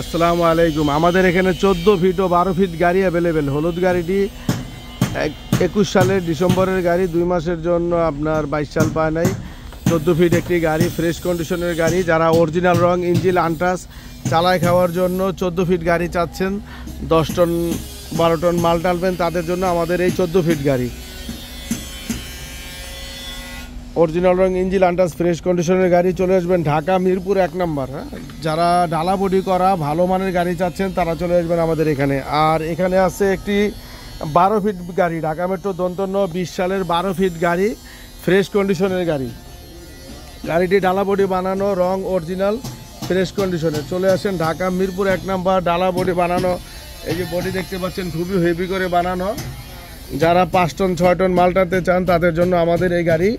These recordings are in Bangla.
আসসালামু আলাইকুম। আমাদের এখানে 14 ফিট ও 12 ফিট গাড়ি অ্যাভেলেবেল। হলুদ গাড়িটি 21 সালের ডিসেম্বরের গাড়ি, 2 মাসের জন্য আপনার 22 সাল পায় নাই। 14 ফিট একটি গাড়ি, ফ্রেশ কন্ডিশনের গাড়ি। যারা অরিজিনাল রং, ইঞ্জিন আনটাচ চালায় খাওয়ার জন্য 14 ফিট গাড়ি চাচ্ছেন, 10 টন 12 টন মাল টানবেন, তাদের জন্য আমাদের এই 14 ফিট গাড়ি। অরিজিনাল রং, ইঞ্জিন আনটাচ ফ্রেশ কন্ডিশনের গাড়ি। চলে আসবেন ঢাকা মিরপুর 1 নম্বর। যারা ডালা বডি করা ভালো মানের গাড়ি চাচ্ছেন তারা চলে আসবেন আমাদের এখানে। আর এখানে আছে একটি 12 ফিট গাড়ি, ঢাকা মেট্রো দন্তন্য 20 সালের 12 ফিট গাড়ি, ফ্রেশ কন্ডিশনের গাড়ি। গাড়িটি ডালা বডি বানানো, রং অরিজিনাল, ফ্রেশ কন্ডিশনে। চলে আসেন ঢাকা মিরপুর 1 নম্বর। ডালা বডি বানানো, এই যে বডি দেখতে পাচ্ছেন, খুবই হেভি করে বানানো। যারা 5 টন 6 টন মাল টানতে চান তাদের জন্য আমাদের এই গাড়ি।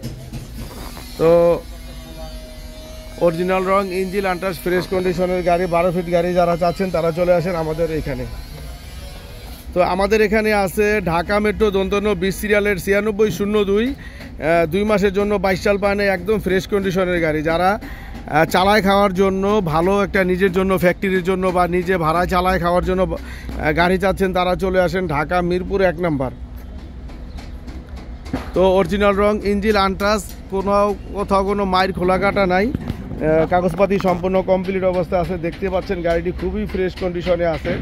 তো অরিজিনাল রং, ইঞ্জিন আনটাচ ফ্রেশ কন্ডিশনের গাড়ি, 12 ফিট গাড়ি যারা চাচ্ছেন তারা চলে আসেন আমাদের এখানে। তো আমাদের এখানে আছে ঢাকা মেট্রো দন্তন্য 20 সিরিয়ালের 9602, 2 মাসের জন্য 22 সাল পায়, একদম ফ্রেশ কন্ডিশনের গাড়ি। যারা চালায় খাওয়ার জন্য, ভালো একটা নিজের জন্য, ফ্যাক্টরির জন্য বা নিজে ভাড়ায় চালায় খাওয়ার জন্য গাড়ি চাচ্ছেন তারা চলে আসেন ঢাকা মিরপুর 1 নম্বর। তো অরিজিনাল রং, ইঞ্জিন আনটাচ, কোথাও কোনো মাইর খোলা কাটা নাই, কাগজপাতি সম্পূর্ণ কমপ্লিট অবস্থা আছে। দেখতে পাচ্ছেন গাড়িটি খুবই ফ্রেশ কন্ডিশনে আছে।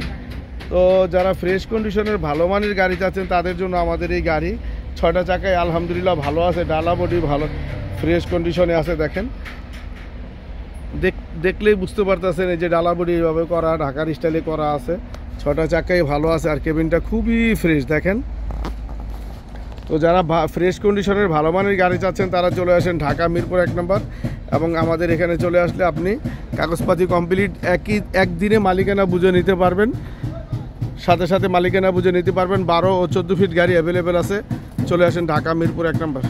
তো যারা ফ্রেশ কন্ডিশনের ভালো মানের গাড়ি চাচ্ছেন তাদের জন্য আমাদের এই গাড়ি। 6টা চাকায় আলহামদুলিল্লাহ ভালো আছে, ডালা বডি ভালো ফ্রেশ কন্ডিশনে আছে। দেখেন, দেখলেই বুঝতে পারতেছেন এই যে ডালা বডি এইভাবে করা, ঢাকার স্টাইলে করা আছে। 6টা চাকায় ভালো আছে আর কেবিনটা খুবই ফ্রেশ দেখেন। তো যারা ফ্রেশ কন্ডিশনের ভালো মানের গাড়ি চাচ্ছেন তারা চলে আসেন ঢাকা মিরপুর 1 নম্বর। এবং আমাদের এখানে চলে আসলে আপনি কাগজপাতি কমপ্লিট একদিনে মালিকানা বুঝে নিতে পারবেন, সাথে সাথে মালিকানা বুঝে নিতে পারবেন। 12 ও 14 ফিট গাড়ি অ্যাভেলেবেল আছে। চলে আসেন ঢাকা মিরপুর 1 নম্বর।